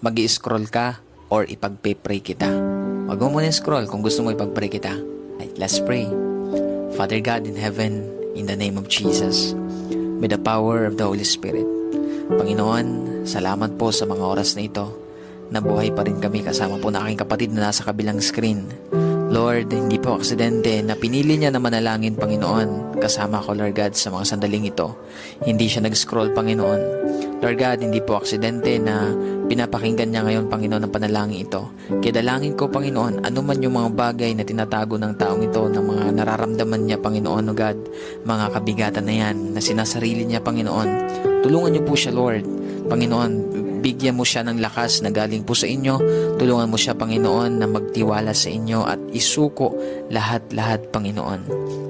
mag-i-scroll ka or ipagpe-pray kita. Huwag mo muna scroll kung gusto mo ipag-pray kita. Right, let's pray. Father God in heaven, in the name of Jesus, with the power of the Holy Spirit, Panginoon, salamat po sa mga oras na ito. Nabuhay pa rin kami kasama po na aking kapatid na nasa kabilang screen. Lord, hindi po aksidente na pinili niya na manalangin, Panginoon, kasama ko, Lord God, sa mga sandaling ito. Hindi siya nag-scroll, Panginoon. Lord God, hindi po aksidente na pinapakinggan niya ngayon, Panginoon, ang panalangin ito. Kaya dalangin ko, Panginoon, anuman yung mga bagay na tinatago ng taong ito, ng mga nararamdaman niya, Panginoon, O God, mga kabigatan na yan, na sinasarili niya, Panginoon. Tulungan niyo po siya, Lord. Panginoon, bigyan mo siya ng lakas na galing po sa inyo. Tulungan mo siya, Panginoon, na magtiwala sa inyo at isuko lahat-lahat, Panginoon.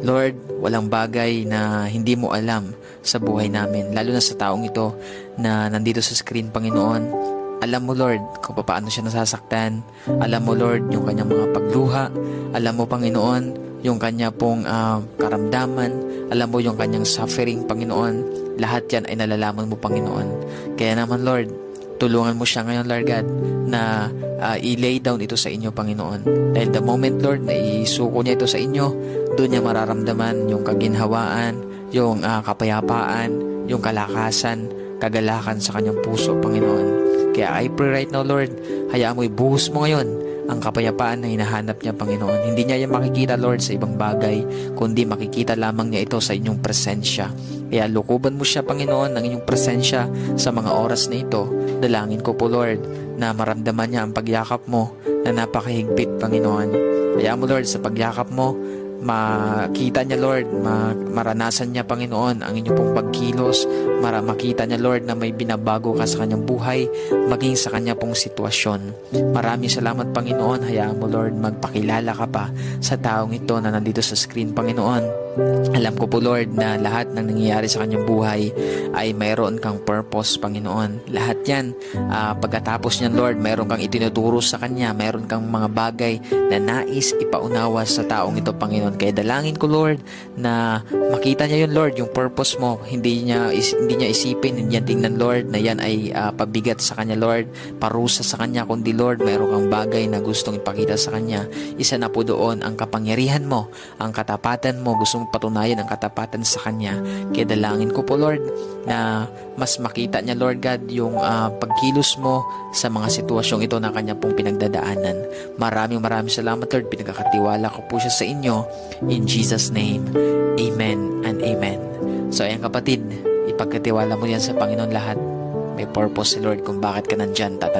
Lord, walang bagay na hindi mo alam sa buhay namin, lalo na sa taong ito na nandito sa screen, Panginoon. Alam mo, Lord, kung paano siya nasasaktan. Alam mo, Lord, yung kanyang mga pagluha. Alam mo, Panginoon, yung kanya pong karamdaman. Alam mo yung kanyang suffering, Panginoon. Lahat yan ay nalalaman mo, Panginoon. Kaya naman, Lord, tulungan mo siya ngayon, Lord God, na i-lay down ito sa inyo, Panginoon. Dahil the moment, Lord, na isuko niya ito sa inyo, doon niya mararamdaman yung kaginhawaan, yung kapayapaan, yung kalakasan, kagalakan sa kanyang puso, Panginoon. Kaya I pray right now, Lord, hayaan mo ibuhos mo ngayon ang kapayapaan na hinahanap niya, Panginoon. Hindi niya yan makikita, Lord, sa ibang bagay, kundi makikita lamang niya ito sa inyong presensya. Kaya lukuban mo siya, Panginoon, ng inyong presensya sa mga oras na ito. Dalangin ko po, Lord, na maramdaman niya ang pagyakap mo na napakahigpit, Panginoon. Kaya mo, Lord, sa pagyakap mo, makita niya, Lord, maranasan niya, Panginoon, ang inyong pong pagkilos, makita niya, Lord, na may binabago ka sa kanyang buhay, maging sa kanya pong sitwasyon. Maraming salamat, Panginoon. Hayaan mo, Lord, magpakilala ka pa sa taong ito na nandito sa screen, Panginoon. Alam ko po, Lord, na lahat ng nangyayari sa kanyang buhay ay mayroon kang purpose, Panginoon. Lahat yan, pagkatapos niyan, Lord, mayroon kang itinuturo sa kanya, mayroon kang mga bagay na nais ipaunawa sa taong ito, Panginoon. Kaya dalangin ko, Lord, na makita niya yun, Lord, yung purpose mo. Hindi niya isipin, hindi niya tingnan, Lord, na yan ay pabigat sa kanya, Lord, parusa sa kanya, kundi, Lord, mayroon kang bagay na gustong ipakita sa kanya. Isa na po doon ang kapangyarihan mo, ang katapatan mo, gusto mong patunayan ang katapatan sa kanya. Kaya dalangin ko po, Lord, na mas makita niya, Lord God, yung pagkilos mo sa mga sitwasyong ito na kanya pong pinagdadaanan. Maraming salamat, Lord. Pinagkakatiwala ko po siya sa inyo. In Jesus' name, Amen and Amen. So, ayan kapatid, ipagkatiwala mo yan sa Panginoon lahat. May purpose si Lord kung bakit ka nandyan.